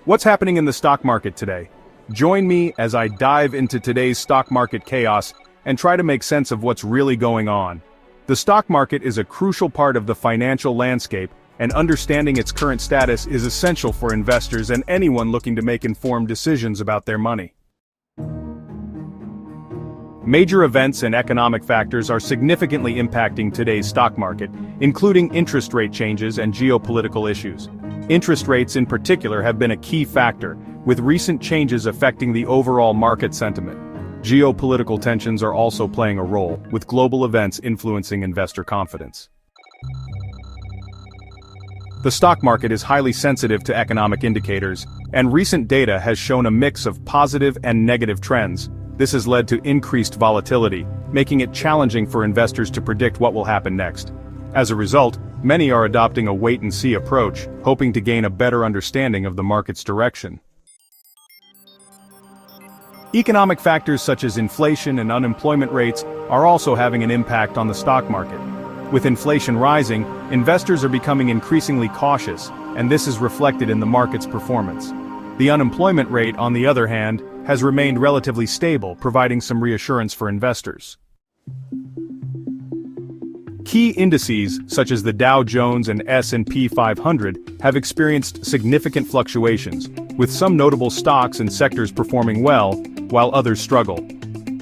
What's happening in the stock market today? Join me as I dive into today's stock market chaos and try to make sense of what's really going on. The stock market is a crucial part of the financial landscape, and understanding its current status is essential for investors and anyone looking to make informed decisions about their money. Major events and economic factors are significantly impacting today's stock market, including interest rate changes and geopolitical issues. Interest rates in particular have been a key factor, with recent changes affecting the overall market sentiment. Geopolitical tensions are also playing a role, with global events influencing investor confidence. The stock market is highly sensitive to economic indicators, and recent data has shown a mix of positive and negative trends. This has led to increased volatility, making it challenging for investors to predict what will happen next. As a result, many are adopting a wait-and-see approach, hoping to gain a better understanding of the market's direction. Economic factors such as inflation and unemployment rates are also having an impact on the stock market. With inflation rising, investors are becoming increasingly cautious, and this is reflected in the market's performance. The unemployment rate, on the other hand, has remained relatively stable, providing some reassurance for investors. Key indices, such as the Dow Jones and S&P 500, have experienced significant fluctuations, with some notable stocks and sectors performing well, while others struggle.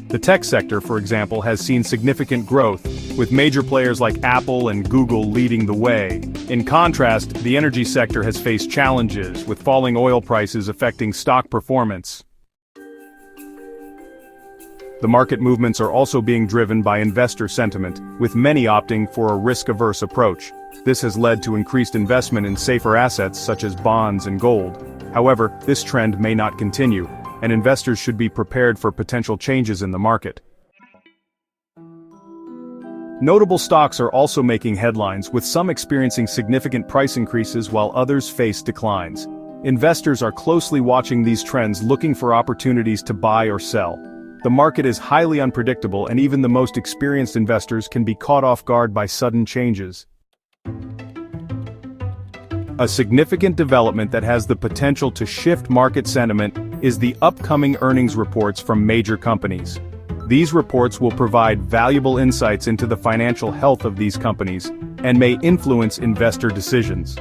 The tech sector, for example, has seen significant growth, with major players like Apple and Google leading the way. In contrast, the energy sector has faced challenges, with falling oil prices affecting stock performance. The market movements are also being driven by investor sentiment, with many opting for a risk-averse approach. This has led to increased investment in safer assets such as bonds and gold. However, this trend may not continue, and investors should be prepared for potential changes in the market. Notable stocks are also making headlines, with some experiencing significant price increases while others face declines. Investors are closely watching these trends, looking for opportunities to buy or sell. The market is highly unpredictable, and even the most experienced investors can be caught off guard by sudden changes. A significant development that has the potential to shift market sentiment is the upcoming earnings reports from major companies. These reports will provide valuable insights into the financial health of these companies and may influence investor decisions.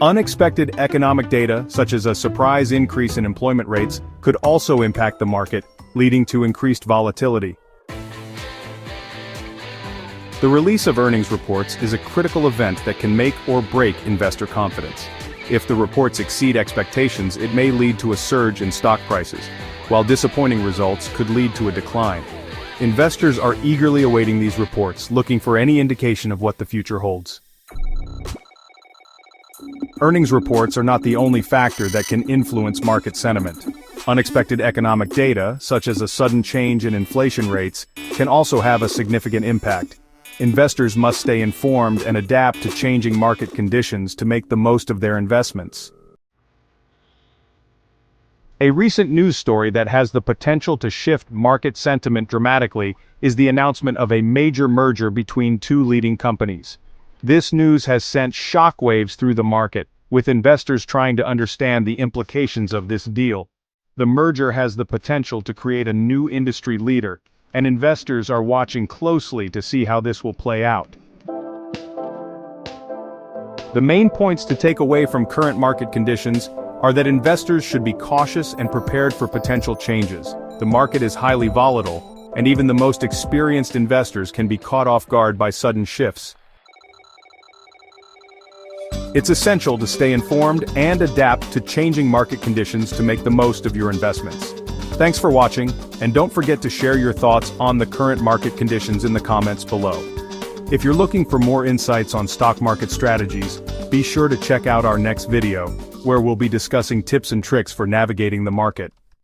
Unexpected economic data, such as a surprise increase in employment rates, could also impact the market, leading to increased volatility. The release of earnings reports is a critical event that can make or break investor confidence. If the reports exceed expectations, it may lead to a surge in stock prices, while disappointing results could lead to a decline. Investors are eagerly awaiting these reports, looking for any indication of what the future holds. Earnings reports are not the only factor that can influence market sentiment. Unexpected economic data, such as a sudden change in inflation rates, can also have a significant impact. Investors must stay informed and adapt to changing market conditions to make the most of their investments. A recent news story that has the potential to shift market sentiment dramatically is the announcement of a major merger between two leading companies. This news has sent shockwaves through the market, with investors trying to understand the implications of this deal. The merger has the potential to create a new industry leader, and investors are watching closely to see how this will play out. The main points to take away from current market conditions are that investors should be cautious and prepared for potential changes. The market is highly volatile, and even the most experienced investors can be caught off guard by sudden shifts. It's essential to stay informed and adapt to changing market conditions to make the most of your investments. Thanks for watching, and don't forget to share your thoughts on the current market conditions in the comments below. If you're looking for more insights on stock market strategies, be sure to check out our next video, where we'll be discussing tips and tricks for navigating the market.